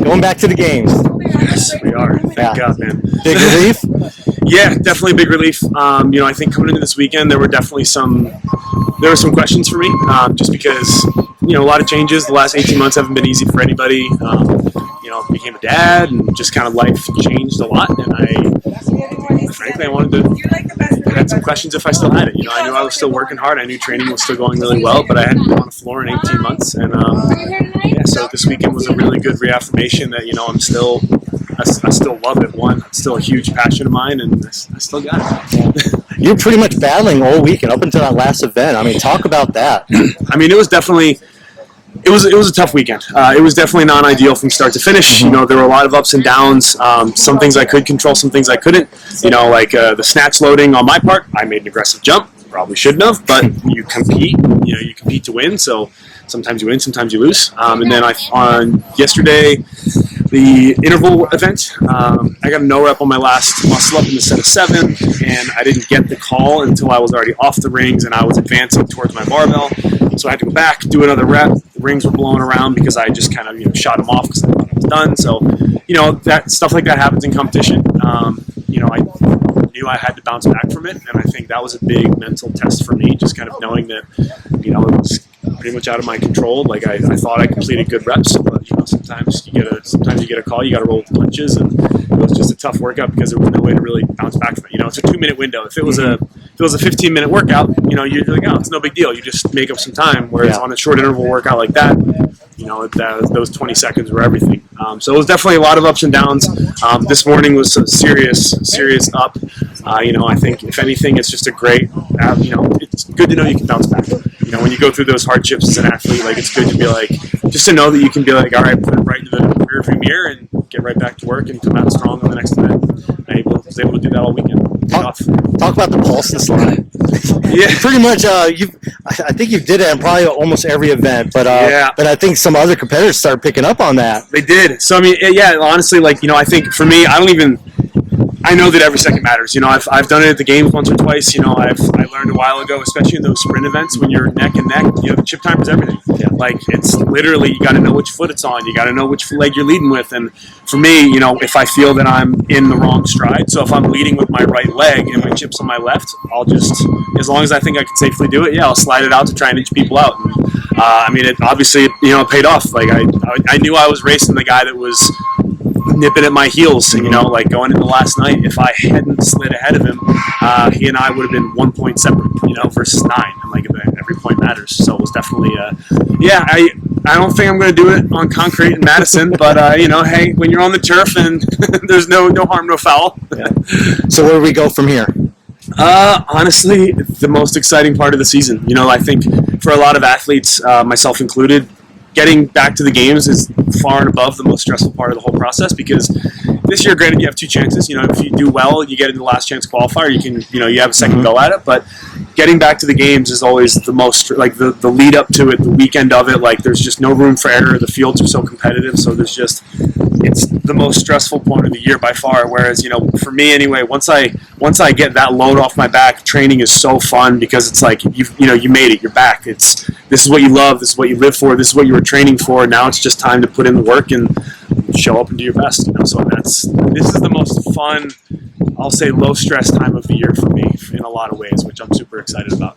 Going back to the games. Yes, we are. Thank God, man. Big relief? Yeah, definitely big relief. I think coming into this weekend, there were some questions for me, just because, a lot of changes. The last 18 months haven't been easy for anybody. Became a dad, and just kind of life changed a lot. And frankly, I had some questions if I still had it. I knew I was still working hard. I knew training was still going really well, but I hadn't been on the floor in 18 months. And so this weekend was a really good reaffirmation that, I still love it. It's still a huge passion of mine, and I still got it. You're pretty much battling all weekend up until that last event. I mean, talk about that. It was definitely. It was a tough weekend. It was definitely not ideal from start to finish. There were a lot of ups and downs. Some things I could control, some things I couldn't. Like the snatch loading on my part, I made an aggressive jump. Probably shouldn't have, but you compete. You compete to win. So sometimes you win, sometimes you lose. And then on yesterday, the interval event, I got a no rep on my last muscle up in the set of 7, and I didn't get the call until I was already off the rings and I was advancing towards my barbell. So I had to go back, do another rep. The rings were blowing around because I just kind of shot them off because I thought I was done. So that stuff like that happens in competition. I knew I had to bounce back from it, and I think that was a big mental test for me. Just kind of knowing that it was pretty much out of my control. Like I thought I completed good reps, but sometimes you get a call, you got to roll with the punches, and it was just a tough workout because there was no way to really bounce back from it. It's a 2-minute window. If it was a 15-minute workout, you're like, oh, it's no big deal. You just make up some time. Whereas on a short interval workout like that, those 20 seconds were everything. So it was definitely a lot of ups and downs. This morning was a serious up. I think if anything, it's just a great. It's good to know you can bounce back. When you go through those hardships as an athlete, it's good to be just to know that you can be all right, put it right into the rearview mirror and get right back to work and come out strong on the next event. I was able to do that all weekend. Talk about the Paulson slide. Yeah, pretty much. I think you did it in probably almost every event, but but I think some other competitors started picking up on that. They did. So honestly, I think for me, I know that every second matters. I've done it at the games once or twice. I learned a while ago, especially in those sprint events when you're neck and neck. The chip time is everything. Yeah. It's literally you got to know which foot it's on. You got to know which leg you're leading with. And for me, if I feel that I'm in the wrong stride, so if I'm leading with my right leg and my chip's on my left, I'll just, as long as I think I can safely do it, I'll slide it out to try and inch people out. And, it obviously paid off. I knew I was racing the guy that was nipping at my heels, and going into last night, if I hadn't slid ahead of him, he and I would have been 1 point separate, versus 9, and every point matters. So it was definitely, I don't think I'm going to do it on concrete in Madison, but hey, when you're on the turf and there's no harm, no foul. Yeah. So where do we go from here? Honestly, the most exciting part of the season. I think for a lot of athletes, myself included, getting back to the games is far and above the most stressful part of the whole process, because this year, granted, you have 2 chances. If you do well, you get into the last chance qualifier. You can, you have a second go at it. But getting back to the games is always the most, the lead up to it, the weekend of it. There's just no room for error. The fields are so competitive, so it's the most stressful point of the year by far. Whereas, for me anyway, once I get that load off my back, training is so fun because it's you made it. You're back. This is what you love. This is what you live for. This is what you were training for. Now it's just time to put in the work and show up and do your best. So this is the most fun, I'll say, low stress time of the year for me in a lot of ways, which I'm super excited about.